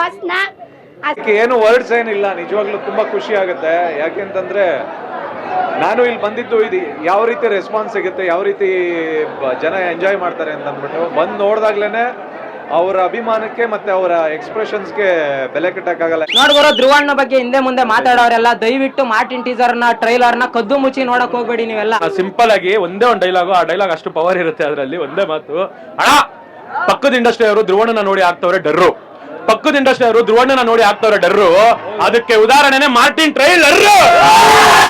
ಬಾಸ್ನ. ಏನು ವರ್ಡ್ಸ್ ಏನಿಲ್ಲ, ನಿಜವಾಗ್ಲೂ ತುಂಬಾ ಖುಷಿ ಆಗುತ್ತೆ. ಯಾಕೆಂತಂದ್ರೆ ನಾನು ಇಲ್ಲಿ ಬಂದಿದ್ದು ಇದು ಯಾವ ರೀತಿ ರೆಸ್ಪಾನ್ಸ್ ಸಿಗುತ್ತೆ, ಯಾವ ರೀತಿ ಜನ ಎಂಜಾಯ್ ಮಾಡ್ತಾರೆ ಅಂತ ಅಂದ್ಬಿಟ್ಟು ಬಂದು ನೋಡ್ದಾಗ್ಲೇನೆ ಅವರ ಅಭಿಮಾನಕ್ಕೆ ಮತ್ತೆ ಅವರ ಎಕ್ಸ್ಪ್ರೆಷನ್ಸ್ಗೆ ಬೆಲೆ ಕಟ್ಟಕ್ಕಾಗಲ್ಲ. ನೋಡ್ಬರೋ ಧ್ರುವಣ್ಣ ಬಗ್ಗೆ ಹಿಂದೆ ಮುಂದೆ ಮಾತಾಡೋರೆಲ್ಲ ದಯವಿಟ್ಟು ಮಾರ್ಟಿನ್ ಟೀಸರ್ ನ ಟ್ರೈಲರ್ ನ ಕದ್ದು ಮುಚ್ಚಿ ನೋಡಕ್ ಹೋಗ್ಬೇಡಿ ನೀವೆಲ್ಲ. ಸಿಂಪಲ್ ಆಗಿ ಒಂದೇ ಒಂದು ಡೈಲಾಗು, ಆ ಡೈಲಾಗ್ ಅಷ್ಟು ಪವರ್ ಇರುತ್ತೆ ಅದರಲ್ಲಿ. ಒಂದೇ ಮಾತು, ಅಣ್ಣ ಪಕ್ಕದ ಇಂಡಸ್ಟ್ರಿ ಅವರು ಧ್ರುವಣ್ಣನ ನೋಡಿ ಆಗ್ತವ್ರೆ ಡರ್ರು, ಪಕ್ಕದ ಇಂಡಸ್ಟ್ರಿ ಅವರು ಧ್ರುವಣ್ಣನ ನೋಡಿ ಆಗ್ತವ್ರೆ ಡರ್ರು. ಅದಕ್ಕೆ ಉದಾಹರಣೆನೆ ಮಾರ್ಟಿನ್ ಟ್ರೈಲರ್.